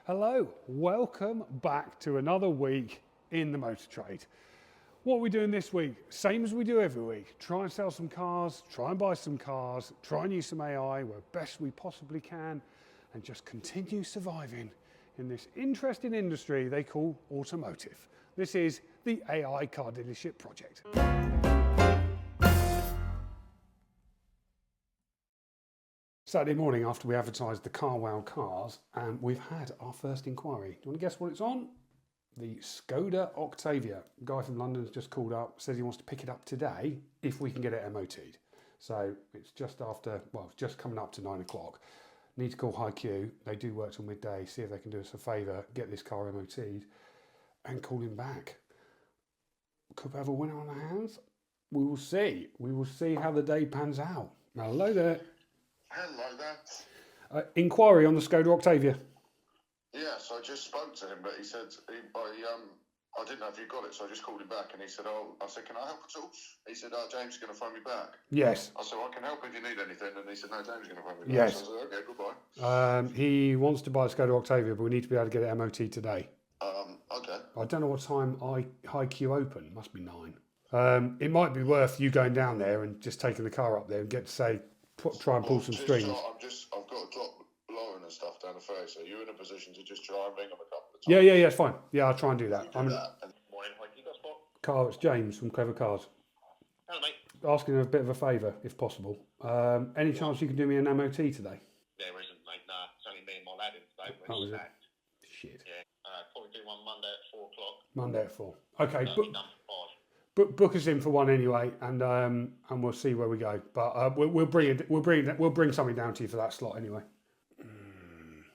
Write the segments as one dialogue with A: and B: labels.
A: Hello, welcome back to another week in the motor trade. What are we doing this week? Same as we do every week. Try and sell some cars, try and buy some cars, try and use some AI where best we possibly can, and just continue surviving in this interesting industry they call automotive. This is the AI car dealership project. Saturday morning after we advertised the Carwow cars, and we've had our first inquiry. Do you want to guess what it's on? The Skoda Octavia. A guy from London's just called up, says he wants to pick it up today if we can get it MOT'd. So it's just after, well, it's just coming up to 9 o'clock. Need to call High Q. They do work till midday, see if they can do us a favour, get this car MOT'd and call him back. Could we have a winner on our hands? We will see. We will see how the day pans out. Hello there.
B: Hello there.
A: Inquiry on the Skoda Octavia.
B: Yes, I just spoke to him, but he said I didn't know if you got it, so I just called him back, and he said, I said, can I help at all? He said, James is going to phone me back.
A: Yes.
B: I said, I can help if you need anything, and he said, no, James is going to phone me back.
A: Yes.
B: So I said, okay, goodbye.
A: He wants to buy a Skoda Octavia, but we need to be able to get it MOT today.
B: Okay.
A: I don't know what time High Q open. Must be 9. It might be worth you going down there and just taking the car up there and get to say, try and pull some strings.
B: I've got to drop Lauren and stuff down the ferry, so you're in a position to just try and ring them a couple of times.
A: Yeah, it's fine. Yeah, I'll try and do that.
B: Morning,
C: you got spot?
A: Carl, it's James from Clever Cars.
C: Hello, mate.
A: Asking a bit of a favour, if possible. Any chance you can do me an MOT today?
C: There isn't, mate. Nah, it's only me and my lad in today.
A: Oh, is it?
C: Sacked.
A: Shit.
C: Yeah, probably do one Monday at 4 o'clock.
A: Monday at 4. Okay,
C: Be done for 5.
A: book us in for one anyway, and we'll see where we go. But we'll bring something down to you for that slot anyway.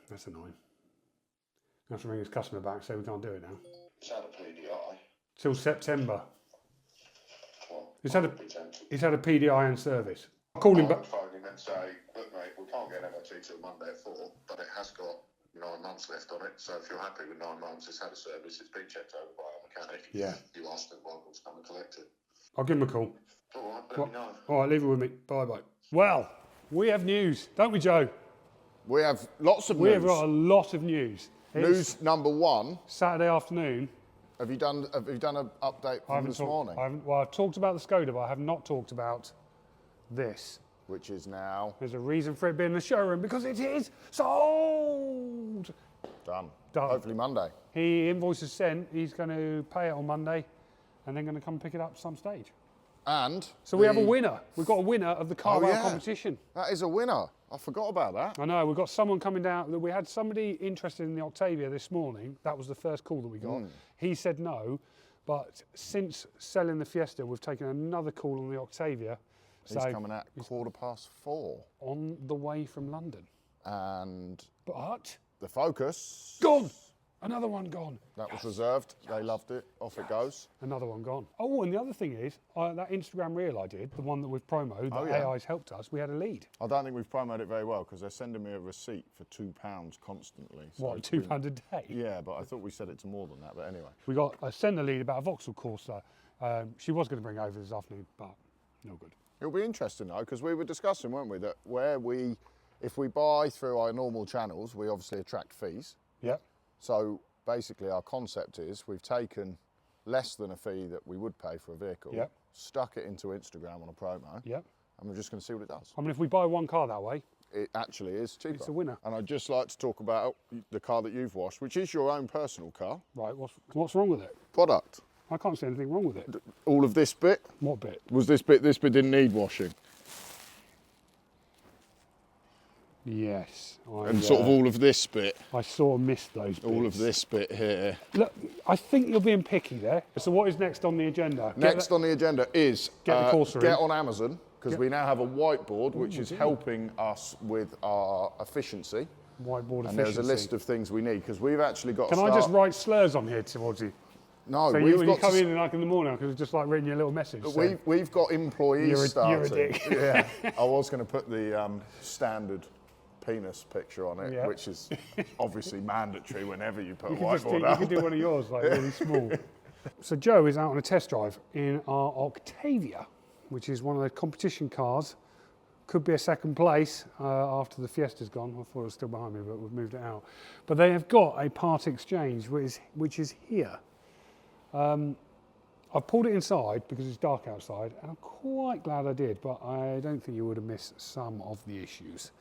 A: That's annoying. I have to ring his customer back, say we can't do it now.
B: It's had a PDI.
A: Till September.
B: Well,
A: He's had a PDI and service. I'll call him back.
B: I would phone him and say, look, mate, we can't get an MOT till Monday at 4, but it has got 9 months left on it. So if you're happy with 9 months, it's had a service, it's been checked over by a mechanic.
A: Yeah.
B: You ask them why to come and collect it.
A: I'll give him a call.
B: All right, let me know.
A: All right, leave it with me. Bye. Well, we have news, don't we, Joe?
D: We have lots of news.
A: We have got a lot of news.
D: News number one.
A: Saturday afternoon.
D: Have you done an update from this morning?
A: I've talked about the Skoda, but I have not talked about this.
D: Which is now
A: There's a reason for it being in the showroom, because it is sold.
D: done.
A: Done.
D: Hopefully Monday.
A: Invoice is sent. He's going to pay it on Monday, and then going to come pick it up at some stage.
D: And
A: So we have a winner. We've got a winner of the Carwow competition.
D: That is a winner. I forgot about that.
A: I know, we've got someone coming down. We had somebody interested in the Octavia this morning. That was the first call that we got. He said no, but since selling the Fiesta, we've taken another call on the Octavia.
D: He's coming at 4:15.
A: On the way from London.
D: And
A: But
D: the Focus.
A: gone. Another one gone.
D: That was reserved. They loved it. Off it goes.
A: Another one gone. Oh, and the other thing is, that Instagram reel I did, the one that we've promoted, that AI's helped us, we had a lead.
D: I don't think we've promoted it very well because they're sending me a receipt for £2 constantly. So
A: What, £2 a day?
D: Yeah, but I thought we said it to more than that. But anyway.
A: We got a sender lead about a Vauxhall Corsa. She was going to bring it over this afternoon, but no good.
D: It'll be interesting though, because we were discussing, weren't we, that if we buy through our normal channels, we obviously attract fees.
A: Yep.
D: So basically our concept is we've taken less than a fee that we would pay for a vehicle, stuck it into Instagram on a promo, and we're just going to see what it does.
A: I mean, if we buy one car that way,
D: it actually is cheaper.
A: It's a winner.
D: And I'd just like to talk about the car that you've washed, which is your own personal car.
A: Right, what's wrong with it?
D: Product.
A: I can't see anything wrong with it.
D: All of this bit?
A: What bit?
D: Was this bit didn't need washing?
A: Yes.
D: Sort of all of this bit?
A: I sort of missed those bits.
D: All of this bit here.
A: Look, I think you're being picky there. So what is next on the agenda?
D: Next on the agenda is
A: get the Corsa
D: get
A: in.
D: on Amazon, because we now have a whiteboard which is helping us with our efficiency.
A: Whiteboard efficiency.
D: And there's a list of things we need, because we've actually got
A: Can I just write slurs on here towards you?
D: No,
A: so
D: we've
A: when
D: got
A: you come in like in the morning, I could have just like written you a little message.
D: We've got employees starting.
A: You're a dick.
D: Yeah, I was going to put the standard penis picture on it, which is obviously mandatory whenever you put a whiteboard out.
A: You could do one of yours, like really small. So Joe is out on a test drive in our Octavia, which is one of the competition cars Could be a second place after the Fiesta's gone. I thought it was still behind me, but we've moved it out. But they have got a part exchange, which is here. I've pulled it inside because it's dark outside, and I'm quite glad I did, but I don't think you would have missed some of the issues.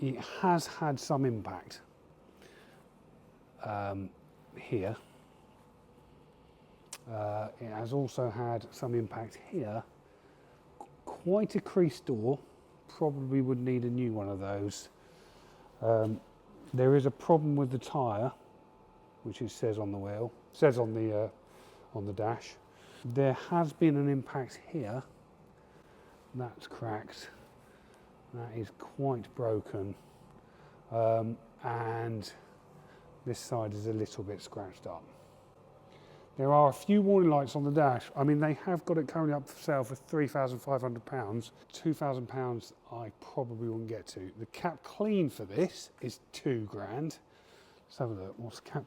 A: It has had some impact here. It has also had some impact here. Quite a creased door. Probably would need a new one of those. There is a problem with the tyre, which it says on the wheel, says on the dash. There has been an impact here. That's cracked. That is quite broken. And this side is a little bit scratched up. There are a few warning lights on the dash. I mean, they have got it currently up for sale for £3,500. £2,000 I probably wouldn't get to. The cap clean for this is £2,000. Let's have a look. What's cap?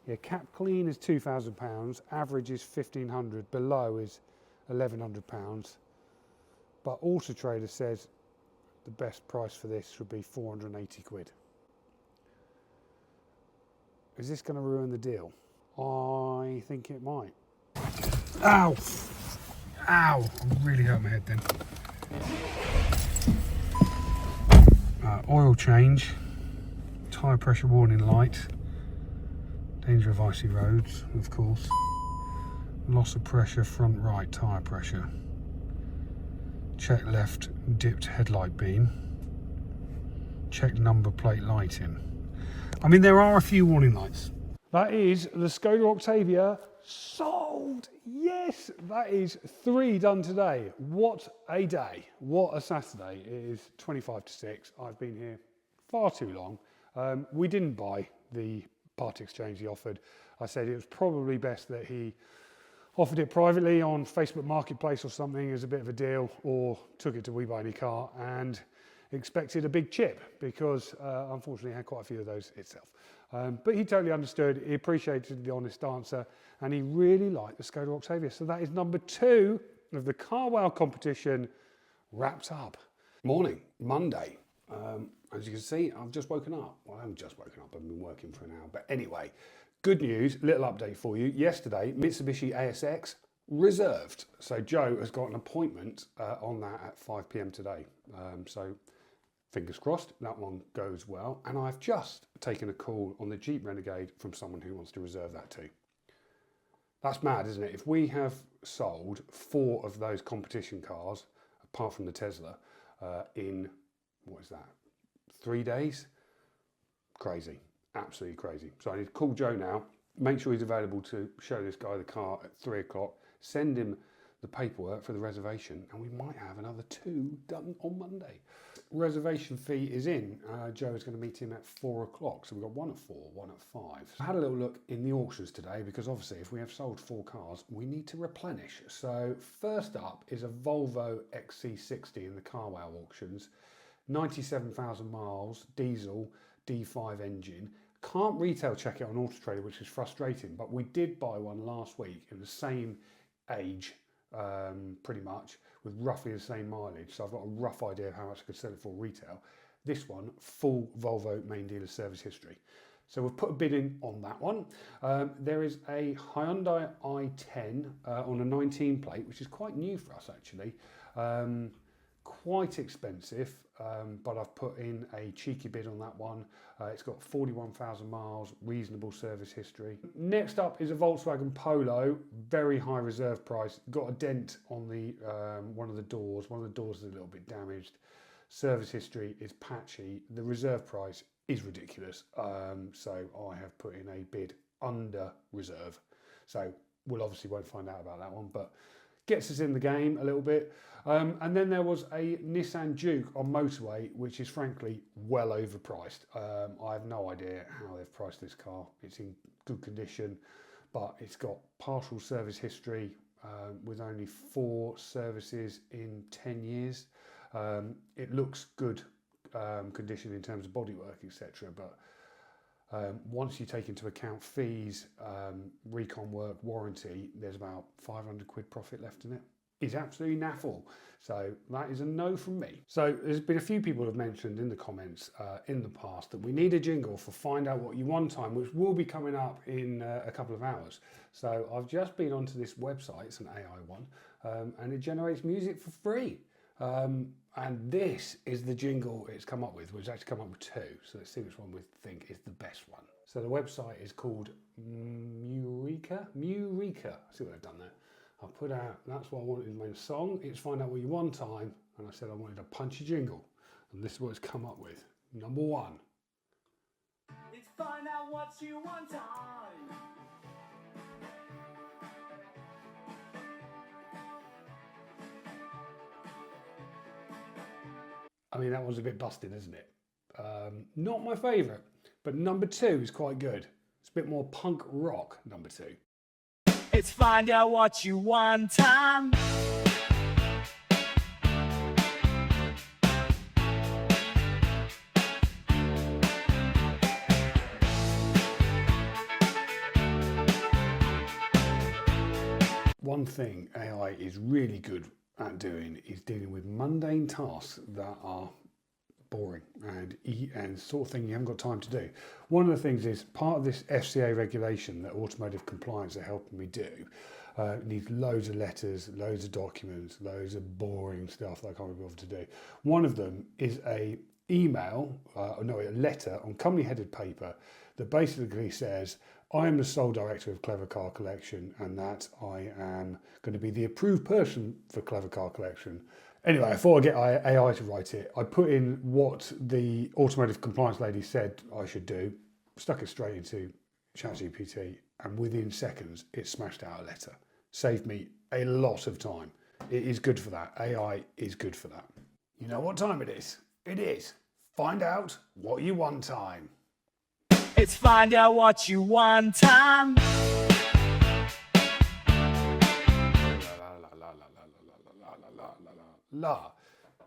A: Yeah, cap clean is £2,000. Average is £1,500. Below is £1,100. But Auto Trader says the best price for this would be 480 quid. Is this going to ruin the deal? I think it might. Ow! Ow! I really hurt my head then. Oil change, tyre pressure warning light, danger of icy roads, of course. Loss of pressure, front right tyre pressure. Check left dipped headlight beam. Check number plate lighting. I mean, there are a few warning lights. That is the Skoda Octavia sold. Yes, that is 3 done today. What a day. What a Saturday. It is 25 to 6. I've been here far too long. We didn't buy the part exchange he offered. I said it was probably best that he offered it privately on Facebook Marketplace or something as a bit of a deal, or took it to We Buy Any Car and expected a big chip, because unfortunately he had quite a few of those itself. But he totally understood, he appreciated the honest answer, and he really liked the Skoda Octavia. So that is number 2 of the Carwow competition wrapped up. Morning, Monday. As you can see, I've just woken up. Well, I haven't just woken up, I've been working for an hour. But anyway, good news, little update for you. Yesterday, Mitsubishi ASX reserved. So Joe has got an appointment on that at 5 PM today. So fingers crossed that one goes well. And I've just taken a call on the Jeep Renegade from someone who wants to reserve that too. That's mad, isn't it? If we have sold 4 of those competition cars, apart from the Tesla, in, what is that, 3 days? Crazy, absolutely crazy. So I need to call Joe now, make sure he's available to show this guy the car at 3 o'clock, send him the paperwork for the reservation, and we might have another 2 done on Monday. Reservation fee is in. Joe is going to meet him at 4 o'clock. So we've got 1 at 4, 1 at 5. I had a little look in the auctions today, because obviously if we have sold 4 cars, we need to replenish. So first up is a Volvo XC60 in the Carwow auctions. 97,000 miles, diesel, D5 engine. Can't retail check it on Auto Trader, which is frustrating, but we did buy one last week in the same age, pretty much, with roughly the same mileage. So I've got a rough idea of how much I could sell it for retail. This one, full Volvo main dealer service history. So we've put a bid in on that one. There is a Hyundai i10 on a 19 plate, which is quite new for us actually. Quite expensive, but I've put in a cheeky bid on that one. It's got 41,000 miles, reasonable service history. Next up is a Volkswagen Polo, very high reserve price. Got a dent on the one of the doors. One of the doors is a little bit damaged. Service history is patchy. The reserve price is ridiculous. So I have put in a bid under reserve. So we'll obviously won't find out about that one, but gets us in the game a little bit. And then there was a Nissan Juke on motorway, which is frankly well overpriced. I have no idea how they've priced this car. It's in good condition, but it's got partial service history with only 4 services in 10 years. It looks good condition in terms of bodywork, etc. But once you take into account fees, recon work, warranty, there's about 500 quid profit left in it. is absolutely naffle. So that is a no from me. So there's been a few people who have mentioned in the comments in the past that we need a jingle for Find Out What You Want Time, which will be coming up in a couple of hours. So I've just been onto this website, it's an AI one, and it generates music for free. And this is the jingle it's come up with, which actually come up with two. So let's see which one we think is the best one. So the website is called Mureka. See what they've done there. I put out, that's what I wanted in my song. It's Find Out What You Want Time. And I said I wanted a punchy jingle. And this is what it's come up with. Number one.
E: It's find out what you want time.
A: I mean, that one's a bit busted, isn't it? Not my favourite, but number two is quite good. It's a bit more punk rock, number two.
E: It's find out what you want time.
A: One thing AI is really good at doing is dealing with mundane tasks that are boring and sort of thing you haven't got time to do. One of the things is part of this FCA regulation that automotive compliance are helping me do needs loads of letters, loads of documents, loads of boring stuff that I can't be bothered to do. One of them is a letter on company headed paper that basically says, I am the sole director of Clever Car Collection and that I am going to be the approved person for Clever Car Collection. Anyway, I thought I'd get AI to write it. I put in what the automotive compliance lady said I should do, stuck it straight into ChatGPT, and within seconds, it smashed out a letter. Saved me a lot of time. It is good for that. AI is good for that. You know what time it is? It is Find Out What You Want time.
E: It's find out what you want time.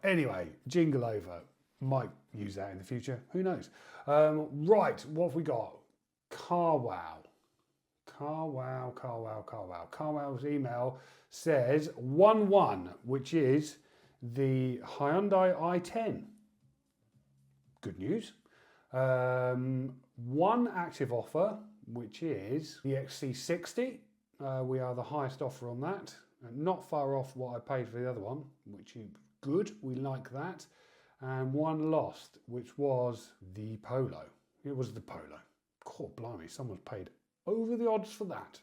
A: Anyway, jingle over. Might use that in the future. Who knows? Right, what have we got? Carwow. Carwow's email says 1-1, which is the Hyundai i10. Good news. One active offer, which is the XC60. We are the highest offer on that. Not far off what I paid for the other one, which is good. We like that. And one lost, which was the Polo. It was the Polo. God blimey, someone's paid over the odds for that.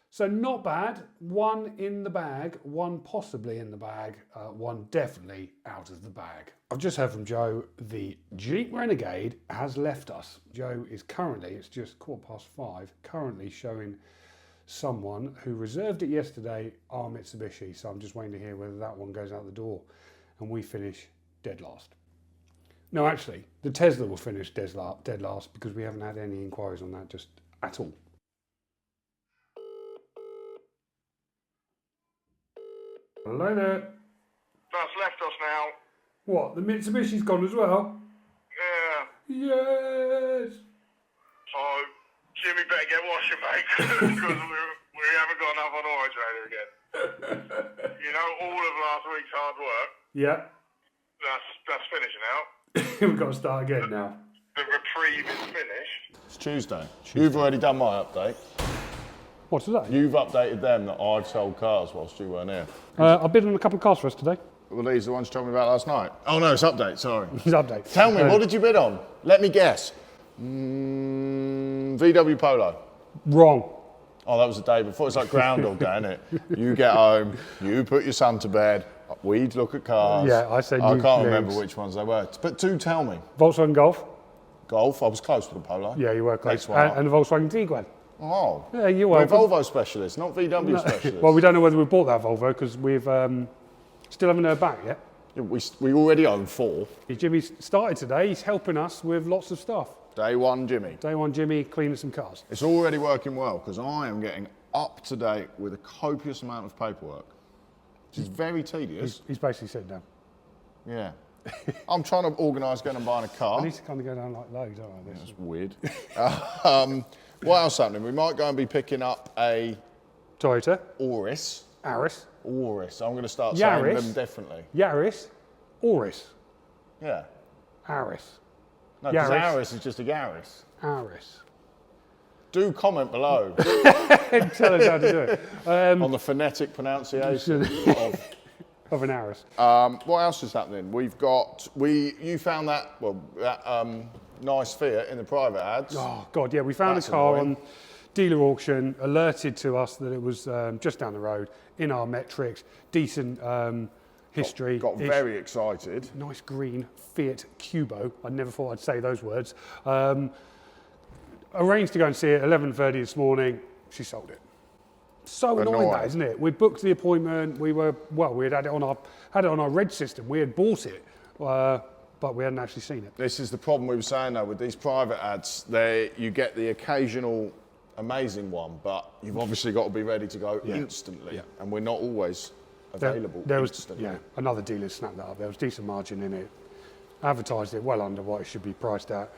A: So not bad. One in the bag, one possibly in the bag, one definitely out of the bag. I've just heard from Joe, the Jeep Renegade has left us. Joe is currently, it's just 5:15, currently showing someone who reserved it yesterday our Mitsubishi. So I'm just waiting to hear whether that one goes out the door and we finish dead last. No, actually, the Tesla will finish dead last because we haven't had any inquiries on that just at all. Hello there.
F: That's left us now.
A: What, the Mitsubishi's gone as well?
F: Yeah.
A: Yes!
F: So, Jimmy better get washing, mate, because we haven't got enough on Orange Raider again. You know, all of last week's hard work,
A: Yeah.
F: that's finishing out.
A: We've got to start again now.
F: The reprieve is finished.
D: It's Tuesday. You've already done my update.
A: What's that?
D: You've updated them that I've sold cars whilst you weren't here.
A: I've bid on a couple of cars for us today.
D: Well, these are the ones you told me about last night. Oh no, it's update, sorry.
A: His update.
D: Tell me, what did you bid on? Let me guess. VW Polo.
A: Wrong.
D: Oh, that was the day before. It's like Groundhog Day, isn't it? You get home, you put your son to bed, we'd look at cars.
A: Yeah, I said
D: I can't remember which ones they were. But do tell me.
A: Volkswagen Golf.
D: Golf, I was close with the Polo.
A: Yeah, you were close.
D: Next one up.
A: And the Volkswagen Tiguan.
D: Oh.
A: Yeah, you
D: We're
A: were.
D: Volvo specialists, not VW specialists.
A: Well, we don't know whether we bought that Volvo because we've still haven't heard back yet.
D: Yeah, we already own 4.
A: Jimmy started today. He's helping us with lots of stuff.
D: Day one, Jimmy.
A: Day one, Jimmy, cleaning some cars.
D: It's already working well because I am getting up to date with a copious amount of paperwork, which is very tedious.
A: He's basically said no.
D: Yeah. I'm trying to organise going and buying a car.
A: I need to kind of go down like low, don't I? This.
D: That's weird. What else happening? We might go and be picking up a
A: Toyota.
D: Auris. Auris. I'm going to start saying
A: Yaris.
D: them differently.
A: Yaris, Auris,
D: Yeah.
A: Aris,
D: No, because
A: Yaris.
D: Auris is just a Yaris.
A: Aris.
D: Do comment below
A: Tell us how to do it.
D: on the phonetic pronunciation
A: Of an Aris.
D: what else is happening? You found that nice Fiat in the private ads.
A: Oh God, yeah, we found
D: That's
A: a car
D: annoying.
A: on dealer auction, alerted to us that it was just down the road in our metrics, decent history.
D: Got very excited.
A: Nice green Fiat Cubo. I never thought I'd say those words. Arranged to go and see it 11:30 this morning. She sold it. So annoying that, isn't it? We booked the appointment. We had it on our reg system. We had bought it, but we hadn't actually seen it.
D: This is the problem we were saying though with these private ads. You get the occasional amazing one, but you've obviously got to be ready to go instantly, and we're not always available
A: There was
D: instantly.
A: another dealer snapped that up. There was decent margin in it. Advertised it well under what it should be priced at.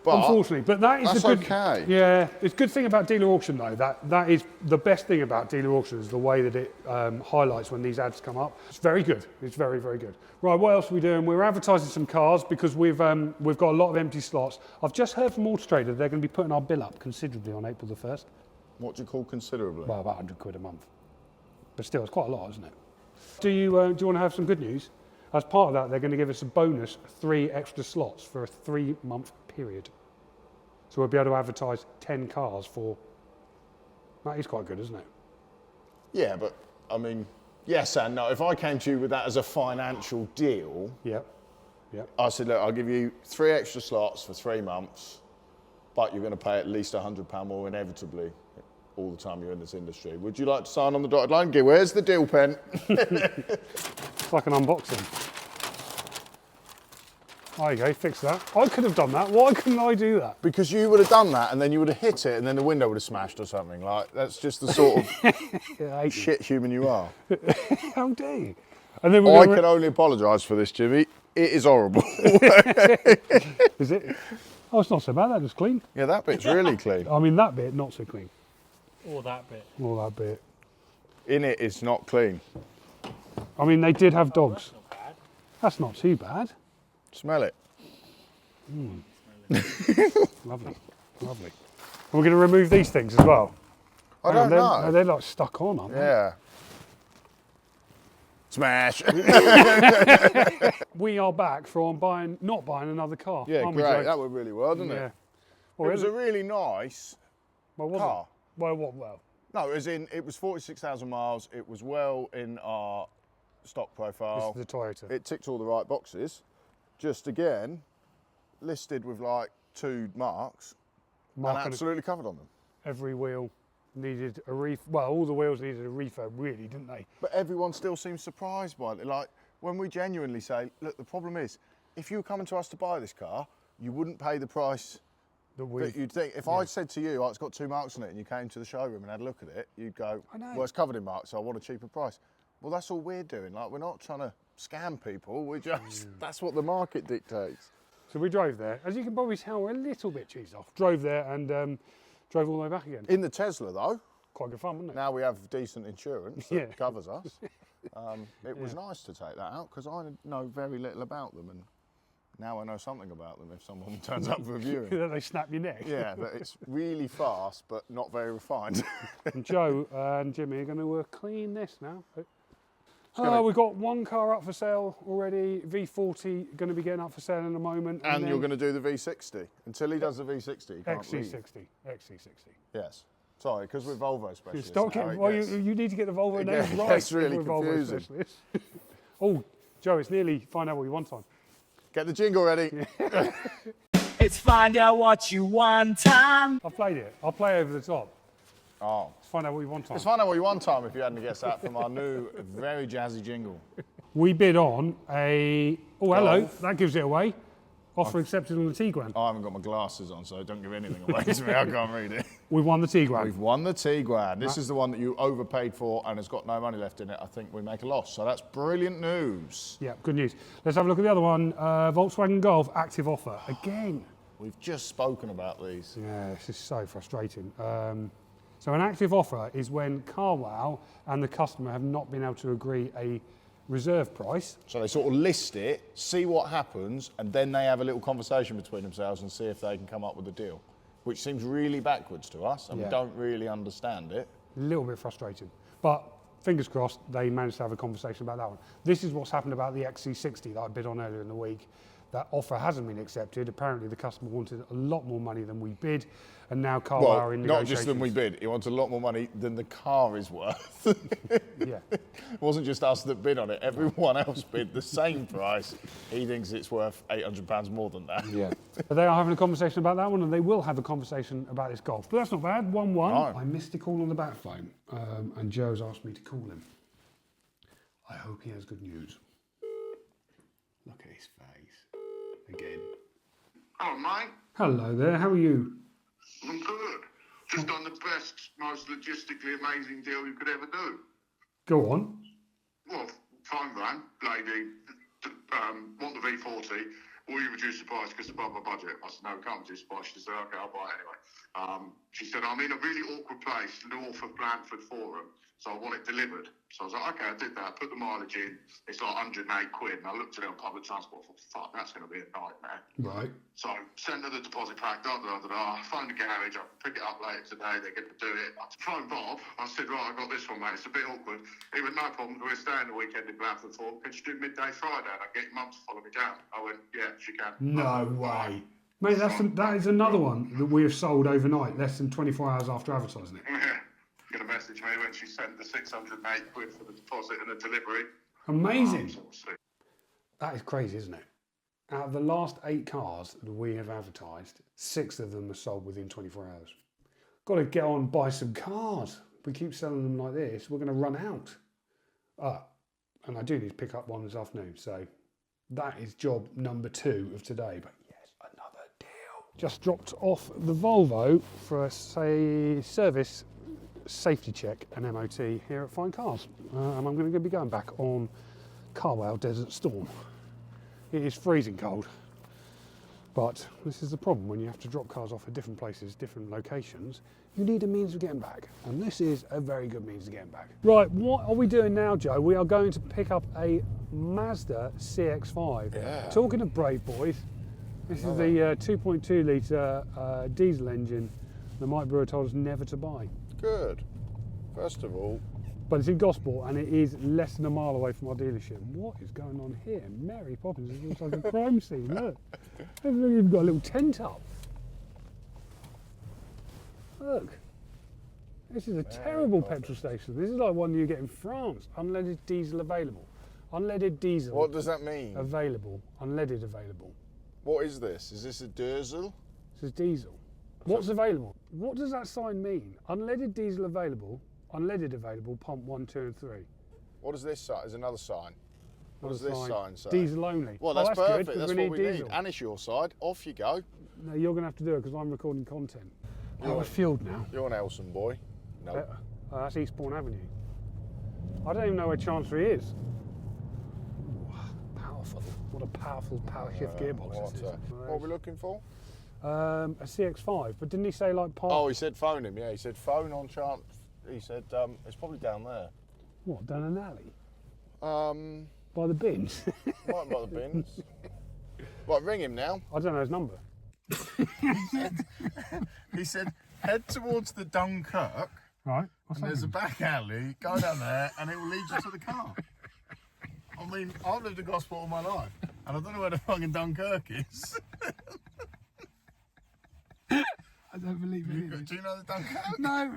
D: But
A: Unfortunately, but that is
D: that's
A: the good.
D: okay.
A: Yeah, it's a good thing about dealer auction though. That is the best thing about dealer auction is the way that it highlights when these ads come up. It's very good. It's very, very good. Right, what else are we doing? We're advertising some cars because we've got a lot of empty slots. I've just heard from Auto Trader they're going to be putting our bill up considerably on April the 1st.
D: What do you call considerably?
A: Well, about £100 a month. But still, it's quite a lot, isn't it? Do you want to have some good news? As part of that, they're going to give us a bonus 3 extra slots for a 3-month period. So we'll be able to advertise 10 cars for... That is quite good, isn't it?
D: Yeah, but I mean, yes and no. If I came to you with that as a financial deal,
A: Yep.
D: I said, look, I'll give you 3 extra slots for 3 months, but you're going to pay at least £100 more inevitably all the time you're in this industry. Would you like to sign on the dotted line? Where's the deal pen?
A: It's like an unboxing. There you go, fix that. I could have done that. Why couldn't I do that?
D: Because you would have done that and then you would have hit it and then the window would have smashed or something. Like, that's just the sort of shit human you are.
A: How dare you? And then
D: I can only apologise for this, Jimmy. It is horrible.
A: Is it? Oh, it's not so bad. That was clean.
D: Yeah, that bit's really clean.
A: I mean, that bit, not so clean.
E: Or that bit.
A: All that bit.
D: In it's not clean.
A: I mean, they did have dogs.
E: Not bad.
A: That's not too bad.
D: Smell it.
A: Lovely, lovely. And we're going to remove these things as well.
D: I don't know.
A: They're like stuck on, aren't they?
D: Yeah. Smash.
A: We are back from not buying another car.
D: Yeah,
A: aren't we,
D: great.
A: Joe?
D: That went really well, didn't
A: Yeah.
D: it?
A: Well,
D: It was a really nice
A: well, was
D: car.
A: it? Well, what? Well,
D: No, it was 46,000 miles. It was well in our stock profile.
A: this is the Toyota.
D: It ticked all the right boxes. Just again, listed with like 2 marks
A: Mark
D: and
A: on
D: absolutely covered on them.
A: every wheel needed a well, all the wheels needed a refurb, really, didn't they?
D: But everyone still seems surprised by it. Like, when we genuinely say, look, the problem is, if you were coming to us to buy this car, you wouldn't pay the price that you'd think. If I said to you, oh, it's got 2 marks on it, and you came to the showroom and had a look at it, you'd go,
A: I know.
D: well, it's covered in marks, so I want a cheaper price. Well, that's all we're doing. Like, we're not trying to scam people. We're just, that's what the market dictates.
A: So we drove there. As you can probably tell, we're a little bit cheesed off. Drove there and drove all the way back again.
D: In the Tesla, though,
A: Quite good fun, wasn't it?
D: now we have decent insurance that
A: Yeah.
D: covers us. It was nice to take that out because I know very little about them, and now I know something about them if someone turns up for a viewing.
A: Then they snap your neck.
D: Yeah, but it's really fast, but not very refined.
A: And Joe and Jimmy are going to clean this now.
D: gonna-
A: We've got 1 car up for sale already. V40 going to be getting up for sale in a moment.
D: And you're going to do the V60. Until he does the V60, he can't leave.
A: XC60. XC60.
D: Yes. Sorry, because we're Volvo specialists.
A: Stop
D: now,
A: getting,
D: it
A: well,
D: gets-
A: you need to get the Volvo
D: It
A: names
D: gets
A: right.
D: really
A: We're Volvo
D: confusing.
A: specialists. Oh, Joe, it's nearly find out what you want time.
D: Get the jingle ready.
E: It's find out what you want time.
A: I've played it. I'll play over the top.
D: Oh.
A: Let's find out what you want time.
D: Let's find out what you want time if you hadn't guessed that from our new, very jazzy jingle.
A: We bid on a... Oh, hello.
D: Golf.
A: That gives it away. Offer accepted on the Tiguan.
D: I haven't got my glasses on, so don't give anything away to me. I can't read it.
A: We won the Tiguan.
D: We've won the Tiguan. This is the one that you overpaid for and has got no money left in it. I think we make a loss. So that's brilliant news.
A: Yeah, good news. Let's have a look at the other one. Volkswagen Golf, active offer. Again.
D: We've just spoken about these.
A: Yeah, this is so frustrating. So an active offer is when Carwow and the customer have not been able to agree a reserve price.
D: So they sort of list it, see what happens, and then they have a little conversation between themselves and see if they can come up with a deal, which seems really backwards to us, and we don't really understand it.
A: A little bit frustrating. But fingers crossed, they managed to have a conversation about that one. This is what's happened about the XC60 that I bid on earlier in the week. That offer hasn't been accepted. Apparently the customer wanted a lot more money than we bid, and now Carwow are in
D: not
A: negotiations.
D: just than we bid, he wants a lot more money than the car is worth.
A: Yeah.
D: It wasn't just us that bid on it, everyone else bid the same price. He thinks it's worth £800 more than that.
A: Yeah. But they are having a conversation about that one, and they will have a conversation about this Golf. But that's not bad, 1-1.
D: No.
A: I missed a call on the back phone, and Joe's asked me to call him. I hope he has good news. Look at his face. Again.
B: Oh, mate.
A: Hello there, how are you?
B: I'm good. Just done the best, most logistically amazing deal you could ever do.
A: Go on.
B: Well, phone van, lady, want the V40. Will you reduce the price because it's above my budget? I said, no, we can't reduce the price. She said, okay, I'll buy it anyway. She said, I'm in a really awkward place, north of Blandford Forum, so I want it delivered. So I was like, okay, I did that. I put the mileage in. It's like 108 quid. And I looked at it on public transport. I thought, fuck, that's going to be a nightmare.
A: Right.
B: So I sent her the deposit pack, I phoned the garage, I can pick it up later today, they're going to do it. I phoned Bob, I said, right, I got this one, mate, it's a bit awkward. He went, no problem, we're staying the weekend in Blandford Forum, can you do midday Friday and I get your mum to follow me down? I went, yeah, she can.
A: No way. Mate, that is another one that we have sold overnight, less than 24 hours after advertising it.
B: Yeah. Going to message me when she sent the 608 quid for the deposit and the delivery.
A: Amazing. That is crazy, isn't it? Out of the last 8 cars that we have advertised, 6 of them are sold within 24 hours. Got to get on and buy some cars. If we keep selling them like this, we're going to run out. And I do need to pick up one this afternoon, so that is job number 2 of today. But yes, another deal. Just dropped off the Volvo for a service safety check and MOT here at Fine Cars. And I'm going to be going back on Carwow Desert Storm. It is freezing cold, but this is the problem when you have to drop cars off at different places, different locations. You need a means of getting back, and this is a very good means of getting back. Right, what are we doing now, Joe? We are going to pick up a Mazda CX-5.
D: Yeah.
A: Talking of brave boys, this is the 2.2 litre diesel engine that Mike Brewer told us never to buy.
D: Good. First of all,
A: But it's in Gosport and it is less than a mile away from our dealership. What is going on here? Mary Poppins, it looks like a crime scene, look. They've even got a little tent up. Look. This is a terrible petrol station. This is like one you get in France. Unleaded diesel available. Unleaded diesel.
D: what does that mean?
A: Available. Unleaded available.
D: What is this? Is this a diesel?
A: This is diesel. What's available? What does that sign mean? Unleaded diesel available. Unleaded available, pump 1, 2 and 3.
D: What is this sign? There's another sign. What does
A: Another
D: this sign say?
A: Diesel only.
D: Well,
A: Oh,
D: that's
A: good,
D: perfect.
A: 'cause
D: That's
A: we
D: what
A: need
D: we
A: diesel.
D: need. And it's your side. Off you go.
A: No, you're going to have to do it because I'm recording content. Power Field now.
D: You're an Elson boy. No.
A: That's Eastbourne Avenue. I don't even know where Chancery is. Ooh, powerful. What a powerful power shift gearbox this is.
D: What are we looking for?
A: A CX-5, but didn't he say like part?
D: Oh, he said phone him. Yeah, he said phone on chance. He said it's probably down there.
A: What, down an alley?
D: Might
A: By the bins?
D: be by the bins. Right, ring him now.
A: I don't know his number.
D: He said head towards the Dunkirk.
A: Right.
D: And there's a back alley, go down there and it will lead you to the car. I mean, I've lived in Gosport all my life and I don't know where the fucking Dunkirk is.
A: I don't believe it.
D: Do you know the Dunkirk?
A: No.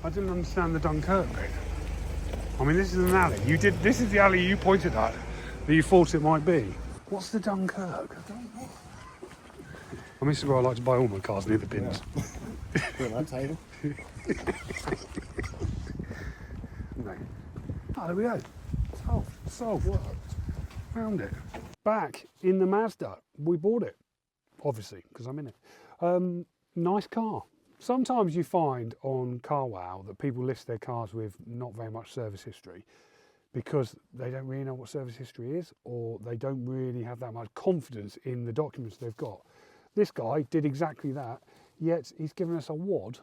A: I didn't understand the Dunkirk bit. I mean, this is an alley. This is the alley you pointed at that you thought it might be. What's the Dunkirk? I don't know. I mean, this is where I like to buy all my cars near the bins.
D: On that table.
A: No. Oh, there we go. Solved. Found it. Back in the Mazda. We bought it, obviously, because I'm in it. Nice car. Sometimes you find on Carwow that people list their cars with not very much service history because they don't really know what service history is, or they don't really have that much confidence in the documents they've got. This guy did exactly that, yet he's given us a WOD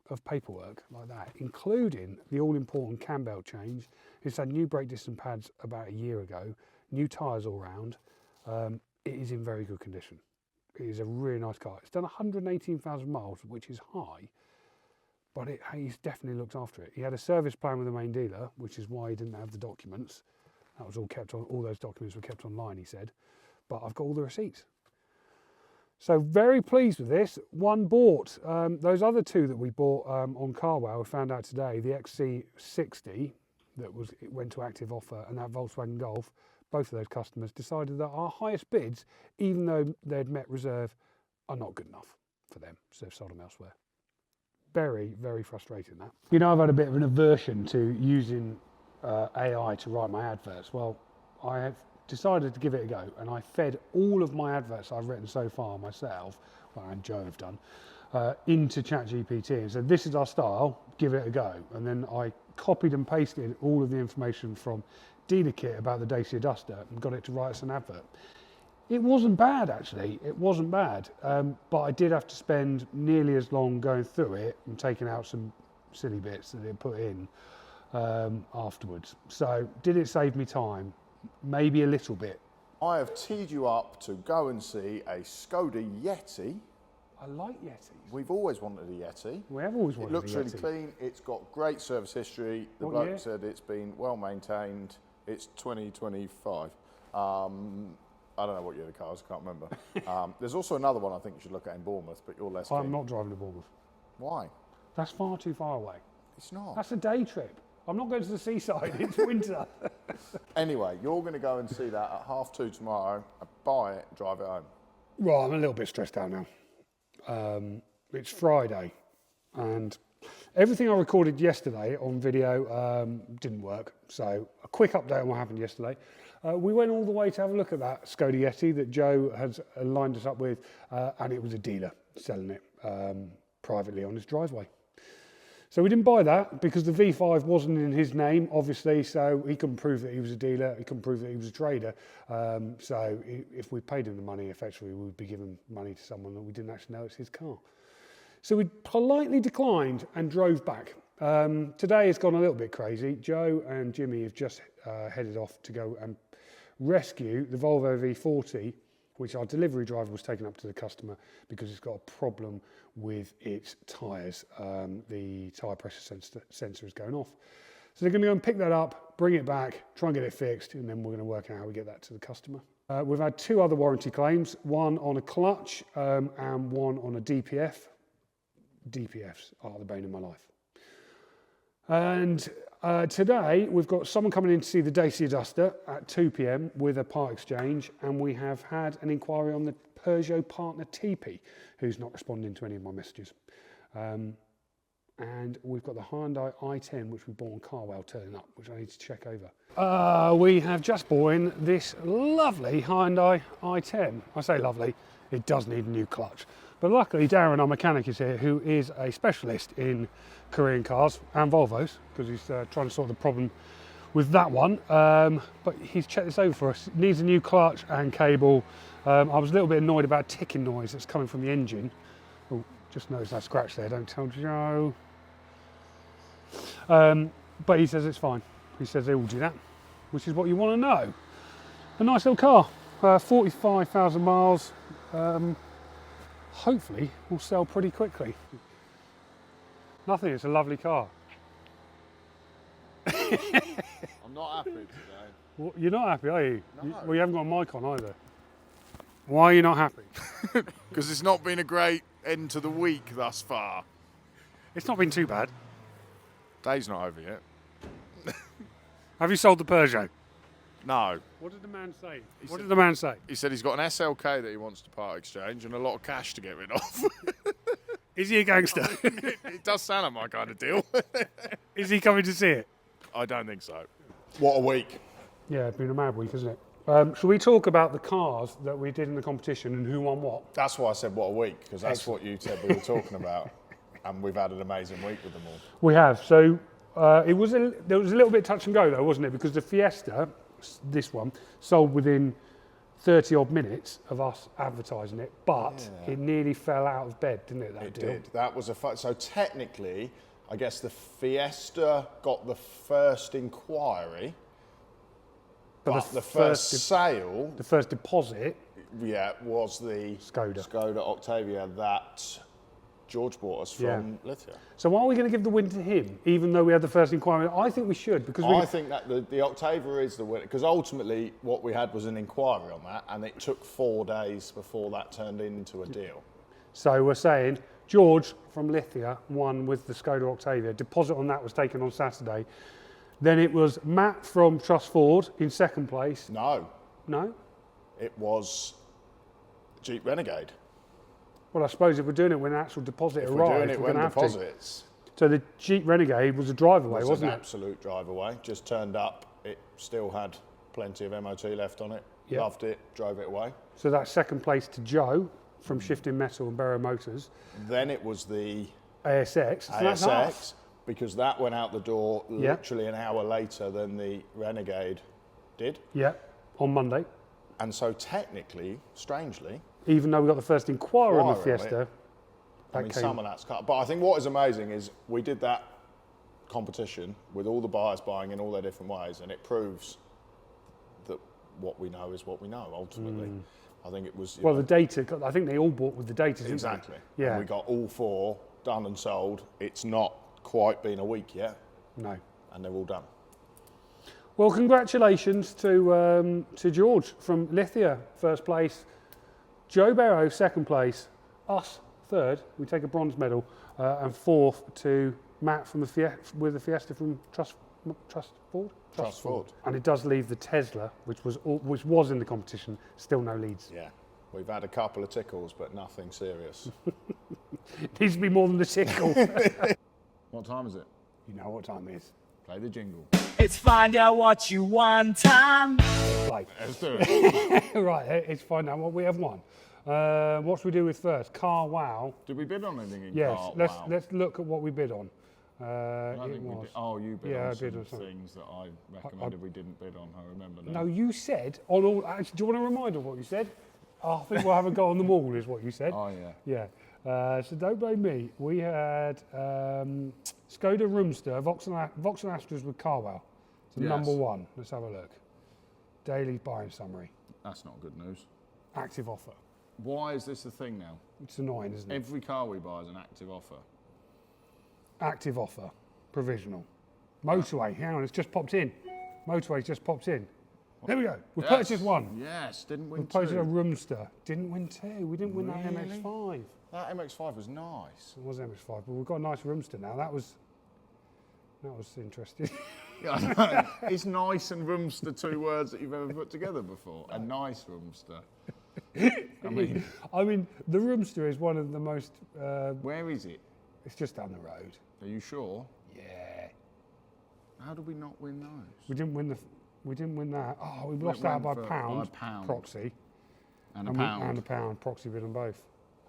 A: of paperwork like that, including the all-important cam belt change. It's had new brake disc and pads about a year ago, new tyres all round. It is in very good condition. It is a really nice car. It's done 118,000 miles, which is high, but he's definitely looked after it. He had a service plan with the main dealer, which is why he didn't have the documents. That was all kept on, all those documents were kept online, he said. But I've got all the receipts. So very pleased with this. One bought. Those other two that we bought on Carwow, we found out today, the XC60 it went to active offer, and that Volkswagen Golf, both of those customers decided that our highest bids, even though they'd met reserve, are not good enough for them, so they've sold them elsewhere. Very, very frustrating that. You know, I've had a bit of an aversion to using AI to write my adverts. Well, I have decided to give it a go, and I fed all of my adverts I've written so far myself, well, and Joe have done, into ChatGPT and said, this is our style, give it a go. And then I copied and pasted all of the information from Dealer Kit about the Dacia Duster and got it to write us an advert. It wasn't bad, actually. It wasn't bad, but I did have to spend nearly as long going through it and taking out some silly bits that it put in afterwards. So did it save me time? Maybe a little bit.
D: I have teed you up to go and see a Skoda Yeti.
A: I like Yetis.
D: We've always wanted a Yeti.
A: We have always wanted a Yeti.
D: It looks really clean. It's got great service history. The bloke said it's been well maintained. It's 2025. I don't know what year the car is, I can't remember. There's also another one I think you should look at in Bournemouth, but you're less keen.
A: I'm not driving to Bournemouth.
D: Why?
A: That's far too far away.
D: It's not.
A: That's a day trip. I'm not going to the seaside, it's winter.
D: Anyway, you're going to go and see that at 2:30 tomorrow, buy it, drive it home.
A: Right, I'm a little bit stressed out now. It's Friday, and everything I recorded yesterday on video didn't work. So a quick update on what happened yesterday. We went all the way to have a look at that Skoda Yeti that Joe has lined us up with, and it was a dealer selling it privately on his driveway. So we didn't buy that because the V5 wasn't in his name, obviously, so he couldn't prove that he was a dealer, he couldn't prove that he was a trader. So if we paid him the money, effectively, we would be giving money to someone that we didn't actually know it's his car. So we politely declined and drove back. Today has gone a little bit crazy. Joe and Jimmy have just headed off to go and rescue the Volvo V40, which our delivery driver was taking up to the customer because it's got a problem with its tyres. The tyre pressure sensor is going off. So they're going to go and pick that up, bring it back, try and get it fixed, and then we're going to work out how we get that to the customer. We've had two other warranty claims, one on a clutch and one on a DPF. DPFs are the bane of my life. And today we've got someone coming in to see the Dacia Duster at 2 p.m. with a part exchange, and we have had an inquiry on the Peugeot partner TP, who's not responding to any of my messages. And we've got the Hyundai i10, which we bought on Carwow, turning up, which I need to check over. We have just bought in this lovely Hyundai i10. I say lovely, it does need a new clutch. But luckily, Darren, our mechanic, is here, who is a specialist in Korean cars and Volvos, because he's trying to sort the problem with that one. But he's checked this over for us. It needs a new clutch and cable. I was a little bit annoyed about ticking noise that's coming from the engine. Oh, just noticed that scratch there, don't tell Joe. But he says it's fine. He says they will do that, which is what you want to know. A nice little car, 45,000 miles. Hopefully will sell pretty quickly. Nothing, it's a lovely car.
D: I'm not happy today.
A: Well, you're not happy, are you?
D: No.
A: Well, you haven't got a mic on either. Why are you not happy?
D: Because it's not been a great end to the week thus far.
A: It's not been too bad.
D: Day's not over yet.
A: Have you sold the Peugeot?
D: No.
A: What did the man say? What did the man say?
D: He said he's got an SLK that he wants to part exchange and a lot of cash to get rid of.
A: Is he a gangster?
D: It does sound like my kind of deal.
A: Is he coming to see it?
D: I don't think so. What a week.
A: Yeah, it's been a mad week, isn't it? Shall we talk about the cars that we did in the competition and who won what?
D: That's why I said what a week, because that's what you said we were talking about. And we've had an amazing week with them all.
A: We have. So there was a little bit touch and go though, wasn't it? Because the Fiesta, this one, sold within 30 odd minutes of us advertising it, but it nearly fell out of bed, didn't it, that deal?
D: It did. That was so technically, I guess the Fiesta got the first inquiry, but the first sale...
A: The first deposit...
D: Yeah, was the Skoda Octavia that George bought us from Lithia.
A: So why are we going to give the win to him, even though we had the first inquiry? I think we should, because
D: I think that the Octavia is the winner, because ultimately what we had was an inquiry on that, and it took 4 days before that turned into a deal.
A: So we're saying George from Lithia won with the Skoda Octavia. Deposit on that was taken on Saturday. Then it was Matt from TrustFord in second place.
D: No.
A: No?
D: It was Jeep Renegade.
A: Well, I suppose if we're doing it when an actual deposit
D: If
A: arrives,
D: we're doing it when deposits.
A: So the Jeep Renegade was a drive away, wasn't
D: an
A: it?
D: absolute drive away. Just turned up. It still had plenty of MOT left on it.
A: Yep.
D: Loved it. Drove it away.
A: So that's second place to Joe from Shifting Metal and Barrow Motors.
D: Then it was the
A: ASX. So that's half.
D: ASX, because that went out the door literally an hour later than the Renegade did.
A: Yeah, on Monday.
D: And so technically, strangely,
A: even though we got the first inquiry on the
D: Inquiry on
A: Fiesta,
D: I mean, some of that's cut. But I think what is amazing is we did that competition with all the buyers buying in all their different ways, and it proves that what we know is what we know, ultimately. I think it was...
A: Well, the data, I think they all bought with the data, didn't
D: Exactly.
A: they? Yeah.
D: And we got all 4 done and sold. It's not quite been a week yet.
A: No.
D: And they're all done.
A: Well, congratulations to George from Lithia, first place. Joe Barrow, second place. Us, third. We take a bronze medal. And fourth to Matt from with the Fiesta from TrustFord.
D: TrustFord.
A: And it does leave the Tesla, which was in the competition, still no leads.
D: Yeah. We've had a couple of tickles, but nothing serious.
A: It needs to be more than the tickle.
D: What time is it?
A: You know what time it is.
D: Play the jingle.
E: It's find out what you want time.
A: Right.
D: Let's do it.
A: Right, it's find out what we have won. What should we do with first? Carwow.
D: Did we bid on anything in
A: Yes,
D: Carwow?
A: let's look at what we bid on.
D: I
A: It
D: think we
A: was.
D: did. Oh, you bid
A: Yeah,
D: on
A: I bid
D: some
A: on something.
D: things that I recommended we didn't bid on. I remember now.
A: No, you said on all. Actually, do you want to remind of what you said? I think we'll have a go on them all, is what you said.
D: Oh, yeah.
A: Yeah. So don't blame me. We had Skoda Roomster, Vauxhall Astras with Carwow. So
D: Yes.
A: number 1. Let's have a look. Daily buying summary.
D: That's not good news.
A: Active offer.
D: Why is this a thing now?
A: It's annoying, isn't it?
D: Every car we buy is an active offer.
A: Active offer. Provisional. Motorway. Hang on, it's just popped in. Motorway's just popped in. There we go. We
D: Yes.
A: purchased one.
D: Yes, didn't win
A: We purchased a
D: two.
A: Roomster. Didn't win 2. We didn't win that
D: Really?
A: MX-5.
D: That MX-5 was nice.
A: It was MX-5, but we've got a nice Roomster now. That was interesting.
D: Is nice and roomster 2 words that you've ever put together before? A nice roomster.
A: I mean, the Roomster is one of the most.
D: Where is it?
A: It's just down the road.
D: Are you sure?
A: Yeah.
D: How did we not win those?
A: We didn't win that. Oh, we lost out by a pound. Proxy.
D: And a
A: And
D: pound.
A: a pound. Proxy bid on both.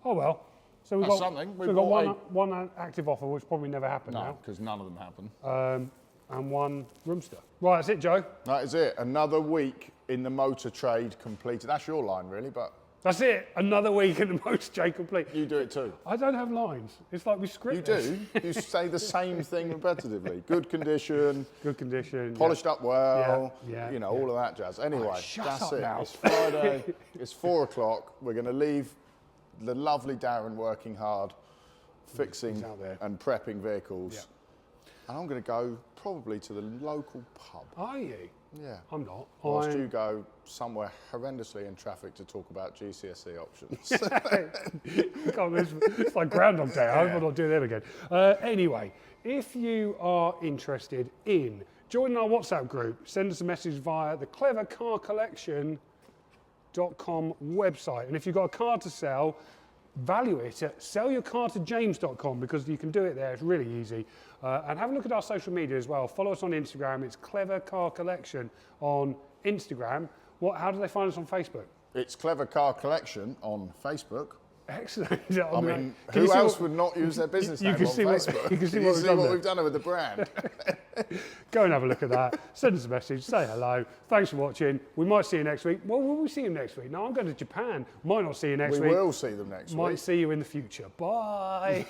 A: Oh well. So we've
D: That's
A: got
D: something.
A: So
D: We've
A: we've got
D: got
A: one active offer, which probably never happened
D: No, because none of them happened.
A: now, and one Roomster. Right, that's it, Joe.
D: That is it. Another week in the motor trade completed. That's your line, really, but
A: That's it. Another week in the most J complete.
D: you do it too.
A: I don't have lines. It's like we
D: You
A: script this.
D: do. You say the same thing repetitively. Good condition,
A: Good condition. yeah.
D: polished up well,
A: Yeah,
D: you know, all of that jazz. Anyway,
A: shut
D: that's
A: up
D: it.
A: now.
D: It's Friday. It's 4 o'clock. We're going to leave the lovely Darren working hard, fixing
A: He's out there.
D: and prepping vehicles.
A: Yeah.
D: And I'm going to go probably to the local pub.
A: Are you?
D: Yeah.
A: I'm not.
D: Whilst
A: I'm-
D: you go somewhere horrendously in traffic to talk about GCSE options.
A: God, it's like Groundhog Day. I hope I'm not doing that again. Anyway, if you are interested in joining our WhatsApp group, send us a message via the clevercarcollection.com website. And if you've got a car to sell, value it at sellyourcartojames.com because you can do it there. It's really easy. And have a look at our social media as well. Follow us on Instagram. It's Clever Car Collection on Instagram. How do they find us on Facebook?
D: It's Clever Car Collection on Facebook.
A: Excellent.
D: I mean, who else would not use their business name on Facebook?
A: You can see
D: Can you
A: what,
D: see what we've done with the brand.
A: Go and have a look at that. Send us a message. Say hello. Thanks for watching. We might see you next week. Well, will we see you next week? No, I'm going to Japan. Might not see you next week.
D: We will see them next week.
A: Might see you in the future. Bye.